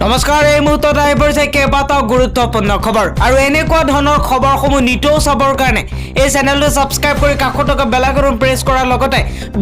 নমস্কাৰ এই মুহূৰ্তত আহিছে কেইবাটাও গুৰুত্বপূৰ্ণ খবৰ আৰু এনেকুৱা ধৰণৰ খবৰসমূহ নিতৌ চাবৰ কাৰণে এই চেনেলটো সাবস্ক্ৰাইব কৰি কাষত থকা বেল আইকন প্ৰেছ কৰাৰ লগতে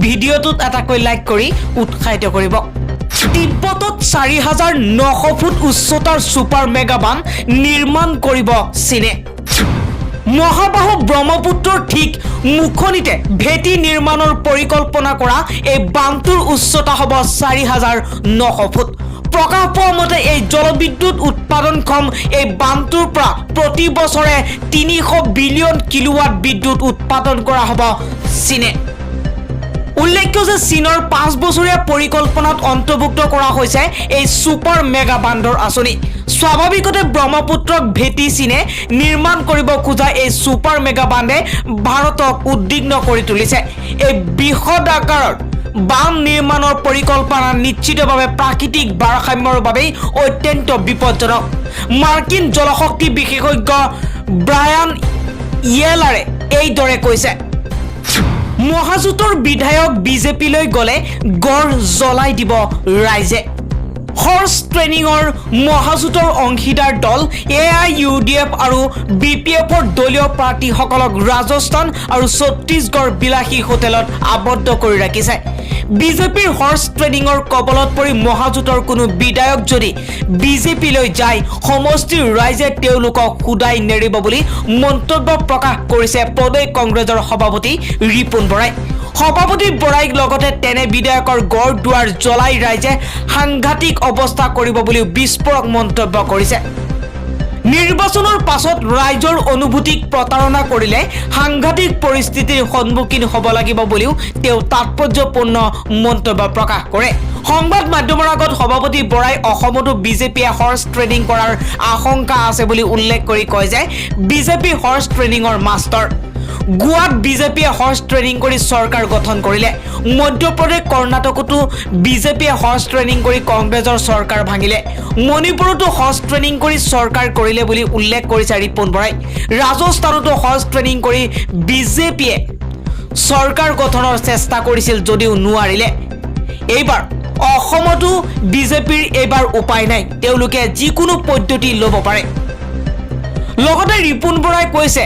ভিডিঅ'টোত এটাকৈ লাইক কৰি উৎসাহিত কৰিব। তিব্বতত ৪৯০০ ফুট উচ্চতাৰ সুপাৰ মেগা বান নিৰ্মাণ কৰিব চীনে। মহাবাহু ব্ৰহ্মপুত্ৰৰ ঠিক মুখনিতে ভেটি নিৰ্মাণৰ পৰিকল্পনা কৰা এই বানটোৰ উচ্চতা হ'ব ৪৯০০ ফুট। প্ৰকাশ পোৱা মতে এই জলবিদ্যুৎ উৎপাদনক্ষম এই বানটোৰ পৰা প্ৰতি বছৰে ৩০০ বিলিয়ন কিলোৱাট বিদ্যুৎ উৎপাদন কৰা হ'ব চীনে। উল্লেখ্য যে চীনৰ ৫ বছৰীয়া পৰিকল্পনাত অন্তৰ্ভুক্ত কৰা হৈছে এই সুপাৰ মেগা বান্ধৰ আঁচনি। স্বাভাৱিকতে ব্ৰহ্মপুত্ৰক ভেটি চীনে নিৰ্মাণ কৰিব খোজা এই সুপাৰ মেগা বান্ধে ভাৰতক উদ্বিগ্ন কৰি তুলিছে। এই বৃহৎ আকাৰৰ বান নিৰ্মাণৰ পৰিকল্পনা নিশ্চিতভাৱে প্ৰাকৃতিক ভাৰসাম্যৰ বাবে অত্যন্ত বিপদজনক। মাৰ্কিন জলশক্তি বিশেষজ্ঞ ব্ৰায়ান ইয়েলাৰে এইদৰে কৈছে, মহাজোঁটৰ বিধায়ক বিজেপিলৈ গ'লে গড় জ্বলাই দিব ৰাইজে। হৰ্চ ট্ৰেইনিঙৰ মহাজোঁটৰ অংশীদাৰ দল AIUDF আৰু BPFৰ দলীয় প্ৰাৰ্থীসকলক ৰাজস্থান আৰু ছত্তীশগড় বিলাসী হোটেলত আবদ্ধ কৰি ৰাখিছে। বিজেপিৰ হৰ্চ ট্ৰেইনিঙৰ কবলত পৰি মহাজোঁটৰ কোনো বিধায়ক যদি বিজেপিলৈ যায় সমষ্টিৰ ৰাইজে তেওঁলোকক সুদাই নেৰিব বুলি মন্তব্য প্ৰকাশ কৰিছে প্ৰদেশ কংগ্ৰেছৰ সভাপতি ৰিপুণ বৰাই। সভাপতি বৰাইক লগতে তেনে বিধায়কৰ গড় দুৱাৰ জ্বলাই ৰাইজে সাংঘাতিক অৱস্থা কৰিব বুলি বিস্ফোৰক মন্তব্য কৰিছে। নিৰ্বাচনৰ পাছত ৰাইজৰ অনুভূতিক প্ৰতাৰণা কৰিলে সাংঘাতিক পৰিস্থিতিৰ সন্মুখীন হ'ব লাগিব বুলিও তেওঁ তাৎপৰ্যপূৰ্ণ মন্তব্য প্ৰকাশ কৰে। সংবাদ মাধ্যমৰ আগত সভাপতি বৰাই অসমতো বিজেপিয়ে হৰ্চ ট্ৰেডিং কৰাৰ আশংকা আছে বুলি উল্লেখ কৰি কয় যে বিজেপি হৰ্চ ট্ৰেডিঙৰ মাষ্টাৰ। গোৱাত বিজেপিয়ে হৰ্চ ট্ৰেইনিং কৰি চৰকাৰ গঠন কৰিলে। মধ্যপ্ৰদেশ কৰ্ণাটকতো বিজেপিয়ে হৰ্চ ট্ৰেইনিং কৰি কংগ্ৰেছৰ চৰকাৰ ভাঙিলে। মণিপুৰতো হৰ্চ ট্ৰেইনিং কৰি চৰকাৰ কৰিলে বুলি উল্লেখ কৰিছে ৰিপুণ বৰাই। ৰাজস্থানতো হৰ্চ ট্ৰেইনিং কৰি বিজেপিয়ে চৰকাৰ গঠনৰ চেষ্টা কৰিছিল যদিও নোৱাৰিলে। এইবাৰ অসমতো বিজেপিৰ এইবাৰ উপায় নাই, তেওঁলোকে যিকোনো পদ্ধতি ল'ব পাৰে। লগতে ৰিপুণ বৰাই কৈছে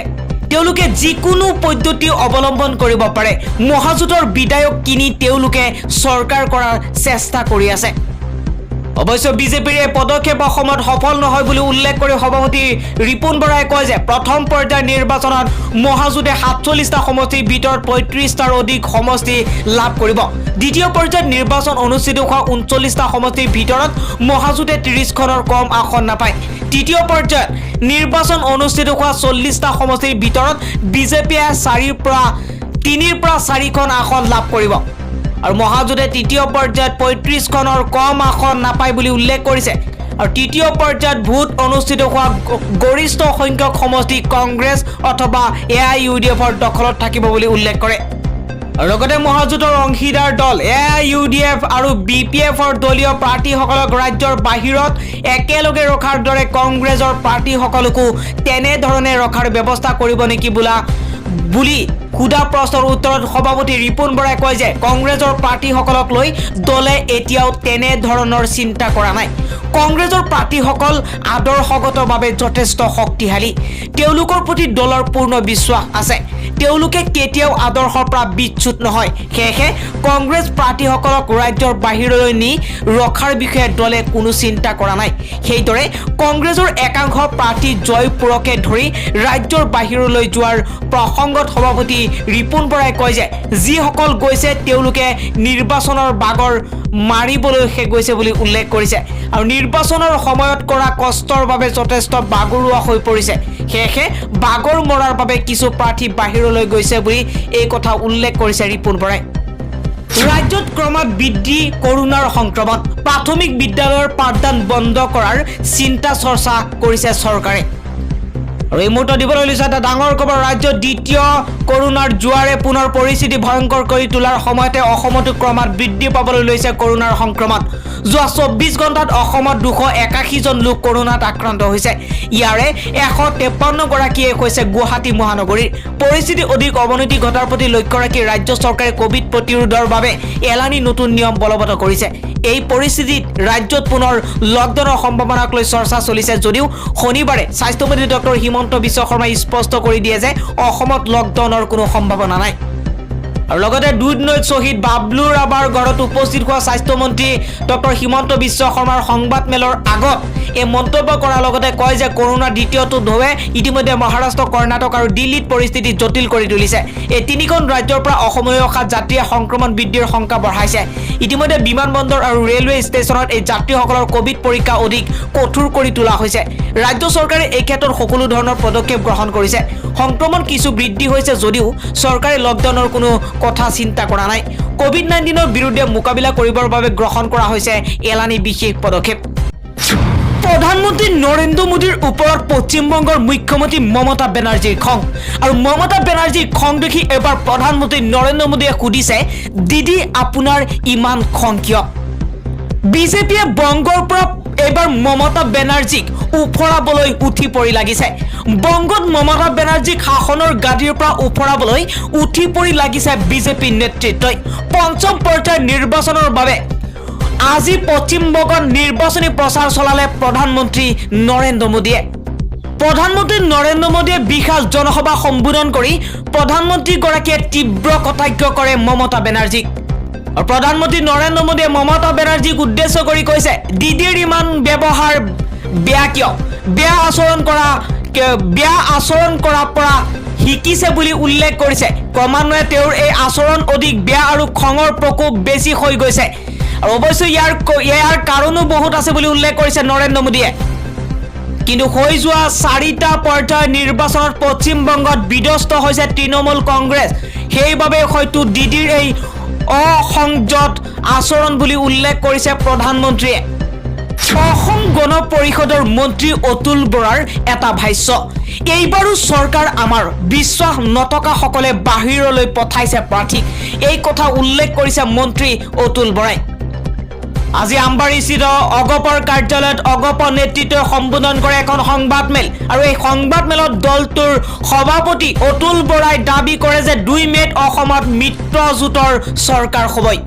তেওঁলোকে যিকোনো পদ্ধতি অৱলম্বন কৰিব পাৰে। মহাজোঁটৰ বিধায়ক কিনি তেওঁলোকে চৰকাৰ কৰাৰ চেষ্টা কৰি আছে। অৱশ্যে বিজেপিৰ এই পদক্ষেপ অসমত সফল নহয় বুলি উল্লেখ কৰি সভাপতি ৰিপুণ বৰাই কয় যে প্ৰথম পৰ্যায়ৰ নিৰ্বাচনত মহাজোঁটে ৪৭টা সমষ্টিৰ ভিতৰত ৩৫টাৰ অধিক সমষ্টি লাভ কৰিব। দ্বিতীয় পৰ্যায়ত নিৰ্বাচন অনুষ্ঠিত হোৱা ৩৯টা সমষ্টিৰ ভিতৰত মহাজোঁটে ৩০খনৰ কম আসন নাপায়। তৃতীয় পৰ্যায়ত নিৰ্বাচন অনুষ্ঠিত হোৱা ৪০টা সমষ্টিৰ ভিতৰত বিজেপিয়ে ৩ৰ পৰা ৪খন আসন লাভ কৰিব আৰু মহাজোঁটে তৃতীয় পৰ্যায়ত ৩৫খনৰ কম আসন নাপায় বুলি উল্লেখ কৰিছে। আৰু তৃতীয় পৰ্যায়ত ভোট অনুষ্ঠিত হোৱা গৰিষ্ঠ সংখ্যক সমষ্টি কংগ্ৰেছ অথবা AIUDFৰ দখলত থাকিব বুলি উল্লেখ কৰে। আৰু লগতে মহাজোঁটৰ অংশীদাৰ দল AIUDF আৰু BPFৰ দলীয় প্ৰাৰ্থীসকলক ৰাজ্যৰ বাহিৰত একেলগে ৰখাৰ দৰে কংগ্ৰেছৰ প্ৰাৰ্থীসকলকো তেনেধৰণে ৰখাৰ ব্যৱস্থা কৰিব নেকি বুলি সোধা প্ৰশ্নৰ উত্তৰত সভাপতি ৰিপুণ বৰাই কয় যে কংগ্ৰেছৰ প্ৰাৰ্থীসকলক লৈ দলে এতিয়াও তেনেধৰণৰ চিন্তা কৰা নাই। কংগ্ৰেছৰ প্ৰাৰ্থীসকল আদৰ্শগতভাৱে যথেষ্ট শক্তিশালী। তেওঁলোকৰ প্ৰতি দলৰ পূৰ্ণ বিশ্বাস আছে। তেওঁলোকে কেতিয়াও আদৰ্শৰ পৰা বিচ্যুত নহয়। সেয়েহে কংগ্ৰেছ প্ৰাৰ্থীসকলক ৰাজ্যৰ বাহিৰলৈ নি ৰখাৰ বিষয়ে দলে কোনো চিন্তা কৰা নাই। সেইদৰে কংগ্ৰেছৰ একাংশ প্ৰাৰ্থী জয়পুৰকে ধৰি ৰাজ্যৰ বাহিৰলৈ যোৱাৰ প্ৰসংগত সভাপতি ৰিপুণ বৰাই কয় যে যিসকল গৈছে তেওঁলোকে নিৰ্বাচনৰ বাগৰ মাৰিবলৈহে গৈছে বুলি উল্লেখ কৰিছে আৰু নিৰ্বাচনৰ সময়ত কৰা কষ্টৰ বাবে যথেষ্ট বাগৰুৱা হৈ পৰিছে। সেয়েহে বাগৰ মৰাৰ বাবে কিছু প্ৰাৰ্থী বাহিৰলৈ গৈছে বুলি এই কথা উল্লেখ কৰিছে ৰিপুণ বৰাই। ৰাজ্যত ক্ৰমাৎ বৃদ্ধি কৰোনাৰ সংক্ৰমণ। প্ৰাথমিক বিদ্যালয়ৰ পাঠদান বন্ধ কৰাৰ চিন্তা চৰ্চা কৰিছে চৰকাৰে। আৰু এই মুহূৰ্তত দিবলৈ লৈছে এটা ডাঙৰ খবৰ ৰাজ্যত দ্বিতীয় কৰোনাৰ জোৱাৰে পুনৰ পৰিস্থিতি ভয়ংকৰ কৰি তোলাৰ সময়তে অসমতো ক্ৰমাৎ বৃদ্ধি পাবলৈ লৈছে কৰোনাৰ সংক্ৰমণ যোৱা 24 ঘণ্টাত অসমত 281 জন লোক কৰোনাত আক্ৰান্ত হৈছে ইয়াৰে 153 গৰাকীয়ে হৈছে গুৱাহাটী মহানগৰীৰ পৰিস্থিতি অধিক অৱনতি ঘটাৰ প্ৰতি লক্ষ্য ৰাখি ৰাজ্য চৰকাৰে কোভিড প্ৰতিৰোধৰ বাবে এলানি নতুন নিয়ম বলবৎ কৰিছে এই পৰিস্থিতিত ৰাজ্যত পুনৰ লকডাউনৰ সম্ভাৱনাক লৈ চৰ্চা চলিছে যদিও শনিবাৰে স্বাস্থ্যমন্ত্ৰী ডক্টৰ হিমন্ত বিশ্ব শৰ্মাই স্পষ্ট কৰি দিয়ে যে অসমত লকডাউনৰ কোনো সম্ভাৱনা নাই আৰু লগতে দুধনৈত শ্বহীদ বাবলু ৰাভাৰ ঘৰত উপস্থিত হোৱা স্বাস্থ্যমন্ত্ৰী ডক্টৰ হিমন্ত বিশ্ব শৰ্মাৰ সংবাদ মেলৰ আগত এই মন্তব্য কৰাৰ লগতে কয় যে কৰোনাৰ দ্বিতীয়টো ঢৌৱে ইতিমধ্যে মহাৰাষ্ট্ৰ কৰ্ণাটক আৰু দিল্লীত পৰিস্থিতি জটিল কৰি তুলিছে এই তিনিখন ৰাজ্যৰ পৰা অসমলৈ অহা যাত্ৰীয়ে সংক্ৰমণ বৃদ্ধিৰ শংকা বঢ়াইছে ইতিমধ্যে বিমানবন্দৰ আৰু ৰেলৱে ষ্টেচনত এই যাত্ৰীসকলৰ কোভিড পৰীক্ষা অধিক কঠোৰ কৰি তোলা হৈছে ৰাজ্য চৰকাৰে এই ক্ষেত্ৰত সকলো ধৰণৰ পদক্ষেপ গ্ৰহণ কৰিছে সংক্ৰমণ কিছু বৃদ্ধি হৈছে যদিও চৰকাৰে লকডাউনৰ কোনো কথা চিন্তা কৰা নাই কোভিড-19ৰ বিৰুদ্ধে মোকাবিলা কৰিবৰ বাবে গ্ৰহণ কৰা হৈছে এলানি বিশেষ পদক্ষেপ প্ৰধানমন্ত্ৰী নৰেন্দ্ৰ মোদীৰ ওপৰত পশ্চিমবংগৰ মুখ্যমন্ত্ৰী মমতা বেনাৰ্জীৰ খং আৰু মমতা বেনাৰ্জীৰ খং দেখি এবাৰ প্ৰধানমন্ত্ৰী নৰেন্দ্ৰ মোদীয়ে সুধিছে দিদি আপোনাৰ ইমান খং কিয় বিজেপিয়ে বংগৰ পৰা এবাৰ মমতা বেনাৰ্জীক উফৰাবলৈ উঠি পৰি লাগিছে বংগত মমতা বেনাৰ্জীক শাসনৰ গাদীৰ পৰা উফৰাবলৈ উঠি পৰি লাগিছে বিজেপি নেতৃত্বই পঞ্চম পৰ্যায়ৰ নিৰ্বাচনৰ বাবে আজি পশ্চিমবংগত নিৰ্বাচনী প্ৰচাৰ চলালে প্ৰধানমন্ত্ৰী নৰেন্দ্ৰ মোদীয়ে প্ৰধানমন্ত্ৰী নৰেন্দ্ৰ মোদীয়ে বিশাল জনসভা সম্বোধন কৰি প্ৰধানমন্ত্ৰীগৰাকীয়ে তীব্ৰ কটাক্ষ কৰে মমতা বেনাৰ্জীক প্ৰধানমন্ত্ৰী নৰেন্দ্ৰ মোদীয়ে মমতা বেনাৰ্জীক উদ্দেশ্য কৰি কৈছে দিদিৰ ইমান ব্যৱহাৰ বেয়া কিয় বেয়া আচৰণ কৰাৰ পৰা শিকিছে বুলি উল্লেখ কৰিছে ক্ৰমান্বয়ে তেওঁৰ এই আচৰণ অধিক বেয়া আৰু খঙৰ প্ৰকোপ বেছি হৈ গৈছে আৰু অৱশ্যে ইয়াৰ কাৰণো বহুত আছে বুলি উল্লেখ কৰিছে নৰেন্দ্ৰ মোদীয়ে কিন্তু হৈ যোৱা 4টা পৰ্যায়ৰ নিৰ্বাচনত পশ্চিমবংগত বিধ্বস্ত হৈছে তৃণমূল কংগ্ৰেছ সেইবাবে হয়তো দিদিৰ এই অসংযত আচৰণ বুলি উল্লেখ কৰিছে প্ৰধানমন্ত্ৰীয়ে অসম গণ পৰিষদৰ মন্ত্ৰী অতুল বৰাৰ এটা ভাষ্য এইবাৰো চৰকাৰ আমাৰ বিশ্বাস নথকাসকলে বাহিৰলৈ পঠাইছে প্ৰাৰ্থীক এই কথা উল্লেখ কৰিছে মন্ত্ৰী অতুল বৰাই আজি আমবাৰীস্থিত অগপৰ কাৰ্যালয়ত অগপৰ নেতৃত্বই সম্বোধন কৰে এখন সংবাদমেল আৰু এই সংবাদমেলত দলটোৰ সভাপতি অতুল বৰাই দাবী কৰে যে 2 মেত অসমত মিত্ৰজোঁটৰ চৰকাৰ হ'বই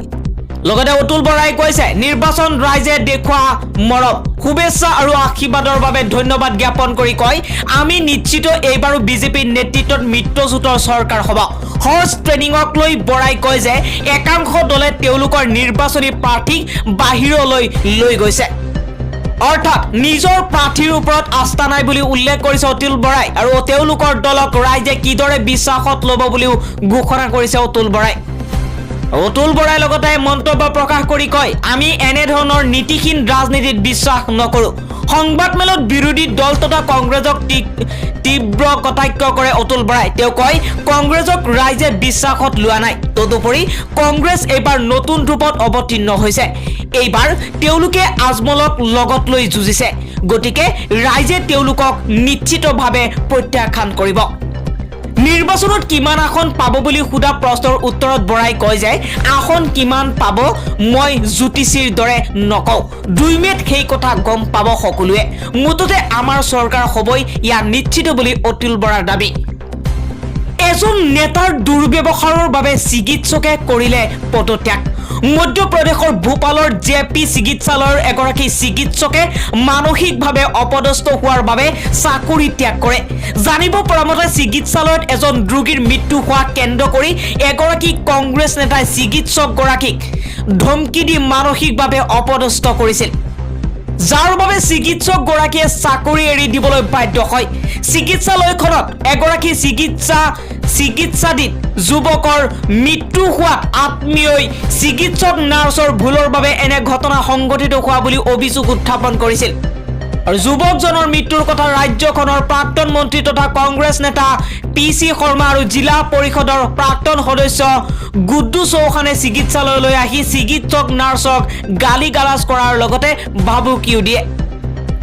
লগতে অতুল বৰাই কৈছে নিৰ্বাচন ৰাইজে দেখুৱা মৰম শুভেচ্ছা আৰু আশীৰ্বাদৰ বাবে ধন্যবাদ জ্ঞাপন কৰি কয় আমি নিশ্চিত এইবাৰো বিজেপিৰ নেতৃত্বত মিত্ৰজোঁটৰ চৰকাৰ হ'ব হৰ্চ ট্ৰেনিঙক লৈ বৰাই কয় যে একাংশ দলে তেওঁলোকৰ নিৰ্বাচনী প্ৰাৰ্থীক বাহিৰলৈ লৈ গৈছে অৰ্থাৎ নিজৰ প্ৰাৰ্থীৰ ওপৰত আস্থা নাই বুলি উল্লেখ কৰিছে অতুল বৰাই আৰু তেওঁলোকৰ দলক ৰাইজে কিদৰে বিশ্বাসত ল'ব বুলিও ঘোষণা কৰিছে অতুল বৰাই অতুল বৰাই লগতে মন্তব্য প্ৰকাশ কৰি কয় আমি এনে ধৰণৰ নীতিহীন ৰাজনীতিত বিশ্বাস নকৰোঁ সংবাদমেলত বিৰোধী দল তথা কংগ্ৰেছক তীব্ৰ কটাক্ষ কৰে অতুল বৰাই তেওঁ কয় কংগ্ৰেছক ৰাইজে বিশ্বাসত লোৱা নাই তদুপৰি কংগ্ৰেছ এইবাৰ নতুন ৰূপত অৱতীৰ্ণ হৈছে এইবাৰ তেওঁলোকে আজমলক লগত লৈ যুঁজিছে গতিকে ৰাইজে তেওঁলোকক নিশ্চিতভাৱে প্ৰত্যাখ্যান কৰিব নিৰ্বাচনত কিমান আসন পাব বুলি সোধা প্ৰশ্নৰ উত্তৰত বৰাই কয় যে আসন কিমান পাব মই জ্যোতিষীৰ দৰে নকওঁ 2 মেত সেই কথা গম পাব সকলোৱে মুঠতে আমাৰ চৰকাৰ হ'বই ইয়াৰ নিশ্চিত বুলি অতুল বৰাৰ দাবী এজন নেতাৰ দুৰ্ব্যৱহাৰৰ বাবে চিকিৎসকে কৰিলে পদত্যাগ মধ্যপ্ৰদেশৰ ভোপালৰ জেপি চিকিৎসালয়ৰ এগৰাকী চিকিৎসকে মানসিকভাৱে অপদস্থ হোৱাৰ বাবে চাকৰি ত্যাগ কৰে জানিব পৰা মতে চিকিৎসালয়ত এজন ৰোগীৰ মৃত্যু হোৱা কেন্দ্ৰ কৰি এগৰাকী কংগ্ৰেছ নেতাই চিকিৎসকগৰাকীক ধমকি দি মানসিকভাৱে অপদস্থ কৰিছিল যাৰ বাবে চিকিৎসকগৰাকীয়ে চাকৰি এৰি দিবলৈ বাধ্য হয় চিকিৎসালয়খনত এগৰাকী চিকিৎসাধীন যুৱকৰ মৃত্যু হোৱাত আত্মীয়ই চিকিৎসক নাৰ্ছৰ ভুলৰ বাবে এনে ঘটনা সংঘটিত হোৱা বুলি অভিযোগ উত্থাপন কৰিছিল আৰু যুৱকজনৰ মৃত্যুৰ কথা ৰাজ্যখনৰ প্ৰাক্তন মন্ত্ৰী তথা কংগ্ৰেছ নেতা পিসি শৰ্মা আৰু জিলা পৰিষদৰ প্ৰাক্তন সদস্য গুড্ডু চৌহানে চিকিৎসালয়লৈ আহি চিকিৎসক নাৰ্ছক গালি গালাজ কৰাৰ লগতে ভাবুকিও দিয়ে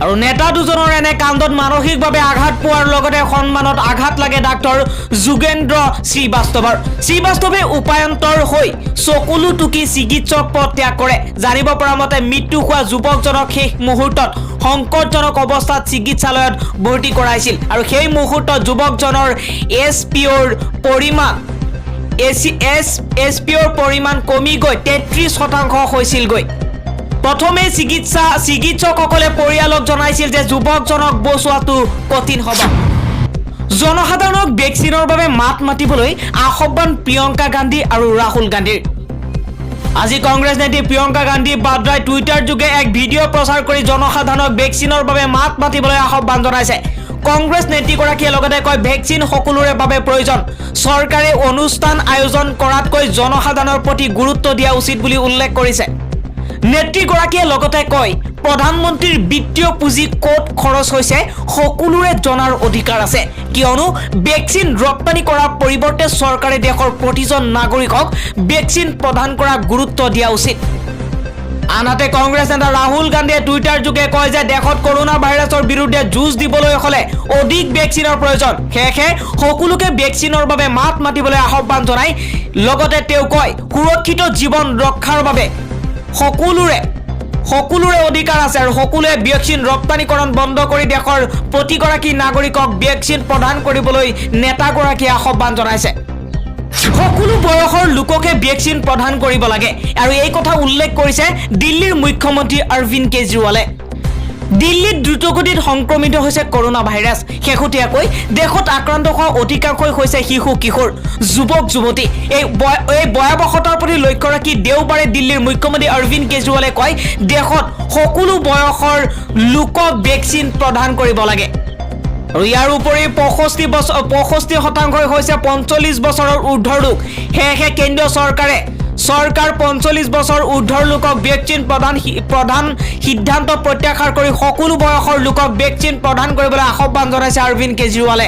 আৰু নেতা দুজনৰ এনে কাণ্ডত মানসিকভাৱে আঘাত পোৱাৰ লগতে সন্মানত আঘাত লাগে ডাক্তৰ যোগেন্দ্ৰ শ্ৰীবাস্তৱে উপায়ন্তৰ হৈ চকুলো টুকি চিকিৎসক পদ ত্যাগ কৰে। জানিব পৰা মতে মৃত্যু হোৱা যুৱকজনক শেষ মুহূৰ্তত সংকটজনক অৱস্থাত চিকিৎসালয়ত ভৰ্তি কৰাইছিল আৰু সেই মুহূৰ্তত যুৱকজনৰ এছপিঅ'ৰ পৰিমাণ কমি গৈ 33% হৈছিলগৈ। প্ৰথমে চিকিৎসকসকলে পৰিয়ালক জনাইছিল যে যুৱকজনক বচোৱাটো কঠিন হ'ব। জনসাধাৰণক ভেকচিনৰ বাবে মাত মাতিবলৈ আহ্বান প্ৰিয়ংকা গান্ধী আৰু ৰাহুল গান্ধীৰ। আজি কংগ্ৰেছ নেত্ৰী প্ৰিয়ংকা গান্ধী বাদ্ৰাই টুইটাৰ যোগে এক ভিডিঅ' প্ৰচাৰ কৰি জনসাধাৰণক ভেকচিনৰ বাবে মাত মাতিবলৈ আহ্বান জনাইছে। কংগ্ৰেছ নেত্ৰীগৰাকীয়ে লগতে কয় ভেকচিন সকলোৰে বাবে প্ৰয়োজন। চৰকাৰে অনুষ্ঠান আয়োজন কৰাতকৈ জনসাধাৰণৰ প্ৰতি গুৰুত্ব দিয়া উচিত বুলি উল্লেখ কৰিছে। নেত্ৰীগৰাকীয়ে লগতে কয় প্ৰধানমন্ত্ৰীৰ বিত্তীয় পুঁজি ক'ত খৰচ হৈছে সকলোৰে জনাৰ অধিকাৰ আছে, কিয়নো ভেকচিন ৰপ্তানি কৰাৰ পৰিৱৰ্তে চৰকাৰে দেশৰ প্ৰতিজন নাগৰিকক ভেকচিন প্ৰদান কৰাত গুৰুত্ব দিয়া উচিত। আনহাতে কংগ্ৰেছ নেতা ৰাহুল গান্ধীয়ে টুইটাৰ যোগে কয় যে দেশত কৰোনা ভাইৰাছৰ বিৰুদ্ধে যুঁজ দিবলৈ হ'লে অধিক ভেকচিনৰ প্ৰয়োজন। সেয়েহে সকলোকে ভেকচিনৰ বাবে মাত মাতিবলৈ আহ্বান জনাই লগতে তেওঁ কয় সুৰক্ষিত জীৱন ৰক্ষাৰ বাবে সকলোৰে অধিকাৰ আছে আৰু সকলোৱে ভেকচিন ৰপ্তানিকৰণ বন্ধ কৰি দেশৰ প্ৰতিগৰাকী নাগৰিকক ভেকচিন প্ৰদান কৰিবলৈ নেতাগৰাকীয়ে আহ্বান জনাইছে। সকলো বয়সৰ লোককে ভেকচিন প্ৰদান কৰিব লাগে আৰু এই কথা উল্লেখ কৰিছে দিল্লীৰ মুখ্যমন্ত্ৰী অৰবিন্দ কেজৰিৱালে। দিল্লীত দ্ৰুতগতিত সংক্ৰমিত হৈছে কৰোনা ভাইৰাছ। শেহতীয়াকৈ দেশত আক্ৰান্ত হোৱা অধিকাংশই হৈছে শিশু কিশোৰ যুৱক যুৱতী। এই ভয়াৱহতাৰ প্ৰতি লক্ষ্য ৰাখি দেওবাৰে দিল্লীৰ মুখ্যমন্ত্ৰী অৰবিন্দ কেজৰিৱালে কয় দেশত সকলো বয়সৰ লোকক ভেকচিন প্ৰদান কৰিব লাগে। আৰু ইয়াৰ উপৰি 65% হৈছে 45 বছৰৰ ঊৰ্ধ্বৰ লোক। সেয়েহে কেন্দ্ৰীয় চৰকাৰ 45 বছৰ ঊৰ্ধ্বৰ লোকক ভেকচিন প্ৰদান সিদ্ধান্ত প্ৰত্যাহাৰ কৰি সকলো বয়সৰ লোকক ভেকচিন প্ৰদান কৰিবলৈ আহ্বান জনাইছে অৰবিন্দ কেজৰিৱালে।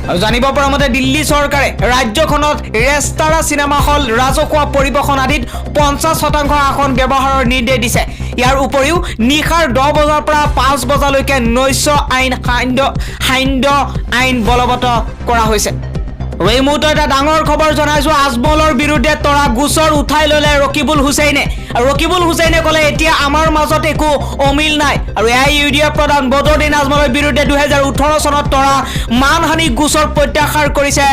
আৰু জানিব পৰা মতে দিল্লী চৰকাৰে ৰাজ্যখনত ৰেস্তোৰাঁ, চিনেমা হল, ৰাজহুৱা পৰিবহণ আদিত 50% আসন ব্যৱহাৰৰ নিৰ্দেশ দিছে। ইয়াৰ উপৰিও নিশাৰ 10 বজাৰ পৰা 5 বজালৈকে নৈশ সান্ধ্য আইন বলবৎ কৰা হৈছে। এই মুহূৰ্তত এটা ডাঙৰ খবৰ জনাইছো। আজমলৰ বিৰুদ্ধে তৰা গোচৰ উঠাই ল'লে ৰকিবুল হুছেইনে। আৰু ৰকিবুল হুছেইনে ক'লে এতিয়া আমাৰ মাজত একো অমিল নাই। আৰু AIUDF প্ৰধান বদৰুদ্দিন আজমলৰ বিৰুদ্ধে 2018 চনত তৰা মানহানি গোচৰ প্ৰত্যাহাৰ কৰিছে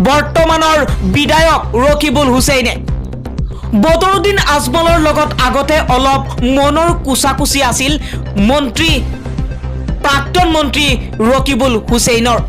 বৰ্তমানৰ বিধায়ক ৰকিবুল হুছেইনে। বদৰুদ্দিন আজমলৰ লগত আগতে অলপ মনৰ কুচাকুচি আছিল প্ৰাক্তন মন্ত্ৰী ৰকিবুল হুছেইনৰ।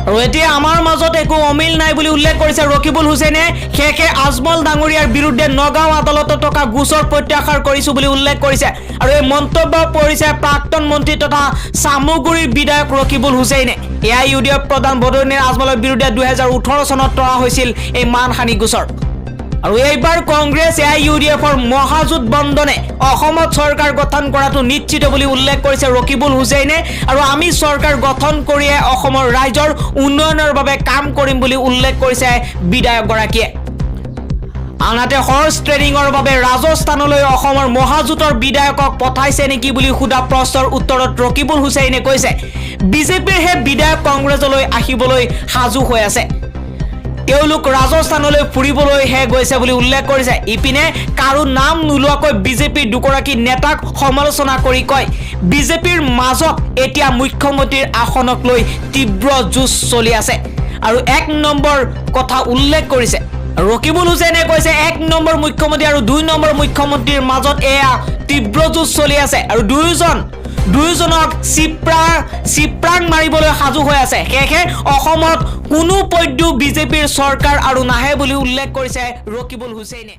আৰু এতিয়া আমাৰ মাজত একো অমিল নাই বুলি উল্লেখ কৰিছে ৰকিবুল হুছেইনে। সেয়েহে আজমল ডাঙৰীয়াৰ বিৰুদ্ধে নগাঁও আদালতত থকা গোচৰ প্ৰত্যাহাৰ কৰিছো বুলি উল্লেখ কৰিছে। আৰু এই মন্তব্য কৰিছে প্ৰাক্তন মন্ত্ৰী তথা চামুগুৰিৰ বিধায়ক ৰকিবুল হুছেইনে। AIUDF প্ৰধান বদৰুদ্দিন আজমলৰ বিৰুদ্ধে 2018 চনত তৰা হৈছিল এই মানহানি গোচৰ। আৰু এইবাৰ কংগ্ৰেছ AIUDFৰ মহাজোঁট বন্ধনে অসমত চৰকাৰ গঠন কৰাটো নিশ্চিত বুলি উল্লেখ কৰিছে ৰকিবুল হুছেইনে। আৰু আমি চৰকাৰ গঠন কৰিয়ে অসমৰ ৰাইজৰ উন্নয়নৰ বাবে কাম কৰিম বুলি উল্লেখ কৰিছে বিধায়কগৰাকীয়ে। আনহাতে হৰ্চ ট্ৰেডিঙৰ বাবে ৰাজস্থানলৈ অসমৰ মহাজোঁটৰ বিধায়কক পঠাইছে নেকি বুলি সোধা প্ৰশ্নৰ উত্তৰত ৰকিবুল হুছেইনে কৈছে বিজেপিৰ হে বিধায়ক কংগ্ৰেছলৈ আহিবলৈ সাজু হৈ আছে। তেওঁলোক ৰাজস্থানলৈ ফুৰিবলৈহে গৈছে বুলি উল্লেখ কৰিছে। ইপিনে কাৰো নাম নোলোৱাকৈ বিজেপিৰ দুগৰাকী নেতাক সমালোচনা কৰি কয় বিজেপিৰ মাজত এতিয়া মুখ্যমন্ত্ৰীৰ আসনক লৈ তীব্ৰ যুঁজ চলি আছে। আৰু 1 নম্বৰ কথা উল্লেখ কৰিছে ৰকিবুল হুছেইনে কৈছে 1 নম্বৰ মুখ্যমন্ত্ৰী আৰু 2 নম্বৰ মুখ্যমন্ত্ৰীৰ মাজত এয়া তীব্ৰ যুঁজ চলি আছে আৰু দুয়োজনক চিপ্ৰাং মাৰিবলৈ সাজু হৈ আছে। সেয়েহে অসমত কোনো পধ্যে বিজেপিৰ চৰকাৰ আৰু নাহে বুলি উল্লেখ কৰিছে ৰকিবুল হুছেইনে।